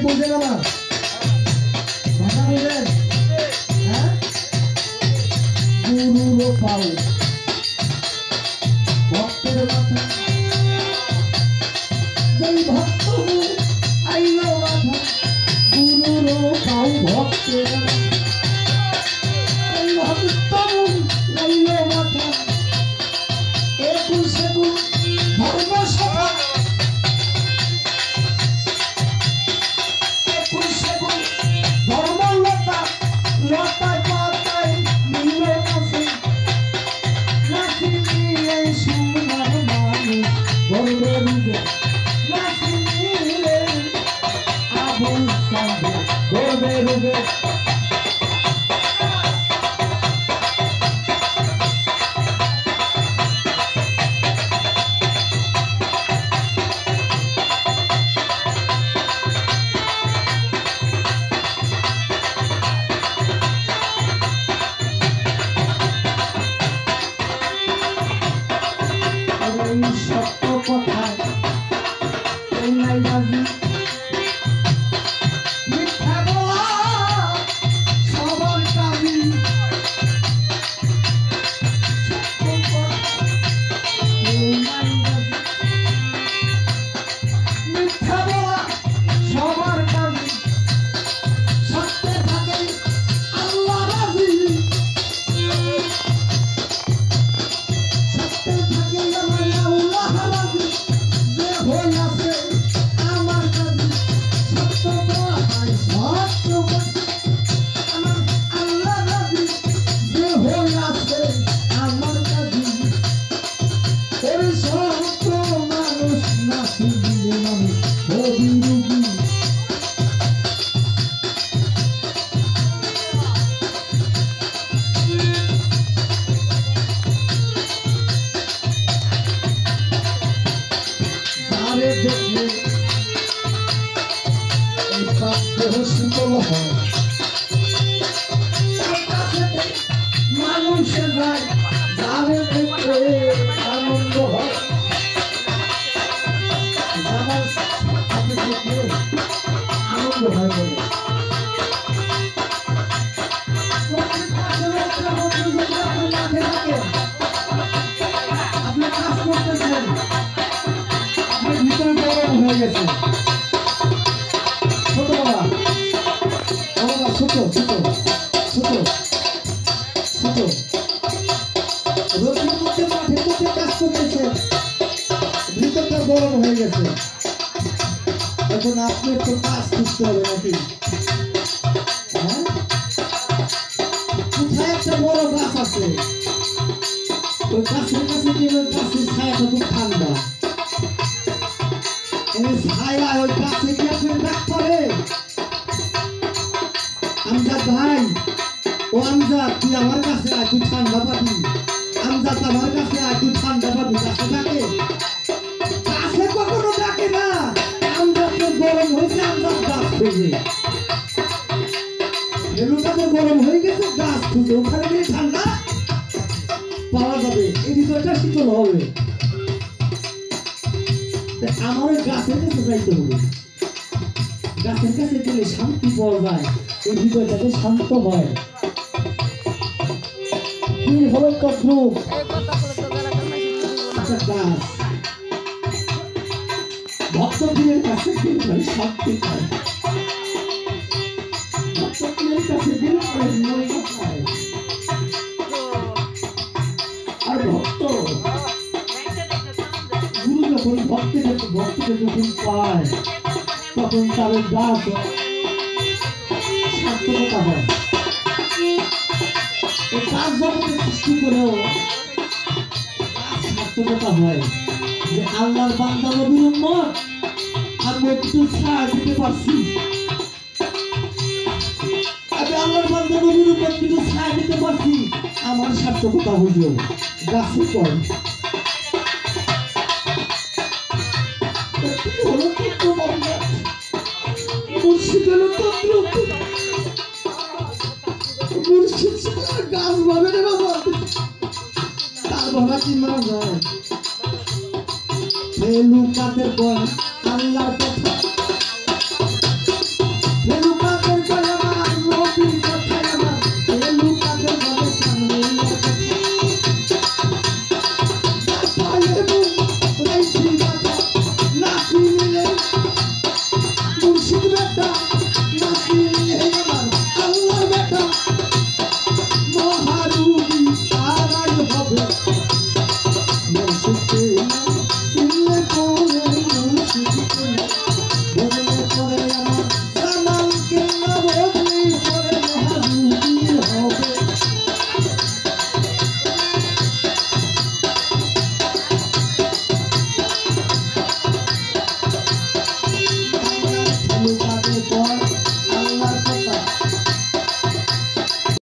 বুঝে না ভাষা বুঝেন হ্যাঁ গুরুর পাও ভক্তের কথা যেই ভক্ত আইল মাথা গুরুর পাও ভক্তের এই ভক্ত আইল মাথা একুশে গুণ ধর্ম সভা একুশে গুণ ধর্ম লতা লতায় পাতায় মিল আছে নাচি মিলে সুন্দর মানুষ গর্বে রুগে নাচি মিলে আবুল সাধু গর্বে রুগে সত্য কথায় নাই রাজি মিথ্যা বলা সবার কাজী সত্য কথায় নাই রাজি মিথ্যা বলা সবার কাজী সত্যে থাকে আল্লাহ রাজি সত্যে থাকে মানুষের ভাই যাবে দেখতে আনন্দ হয় আনন্দ হয় বলে আপনি কাজ করতেছেন আপনার ভিতরে গরম হয়ে গেছে ছোট বাবা ছোট ছোট ছোট ছোট রোদের মধ্যে মাঠের মধ্যে কাজ করতেছে ভিতরটা গরম হয়ে গেছে এখন আপনি একটু কাজ খুঁজতে হবে নাকি হ্যাঁ কোথায় একটা বড় গাছ আছে ওই গাছের কাছে গেলে গাছের ছায়াটা খুব ঠান্ডা এই ছায়া ওই গাছে কি আপনি ডাক্তারে আমজাদ ভাই ও আমজাদ তুই আমার কাছে আয় তুই ঠান্ডা পাবি আমজাদ আমার কাছে আয় তুই ঠান্ডা পাবি কাছে ডাকে কাছে কখনো ডাকে না আমজাদ তো গরম হয়েছে আমজাদ গাছ খুঁজে এলুটা তো গরম হয়ে গেছে গাছ খুঁজে ওখানে গিয়ে ঠান্ডা পাওয়া যাবে এই ভিতরটা শীতল হবে আমার ওই গাছের কাছে যাইতে হবে গাছের কাছে গেলে শান্তি পাওয়া যায় এই হৃদয়টাকে শান্ত হয় কি হলো কদ্রুপ একটা গাছ ভক্তদের কাছে গেলে শান্তি পায় ভক্তদের কাছে গেলে মজা পায় আর ভক্ত গুরু যখন ভক্তকে যখন পায় তখন তাদের গাছ সার্থকতা হয় এই গাছ জগতে সৃষ্টি করেও সার্থকতা হয় যে আল্লাহর বান্দা নবীর উম্মত আমি একটু ছায়া দিতে পারছি আমি আল্লাহর বান্দা নবীর উম্মত একটু ছায়া দিতে পারছি আমার সার্থকতা হইল গাছে কয় গাছ ভাবে রে বাবা তার ভাবা কি না যায় লুকাতে কয় আল্লাহর কথা টাটা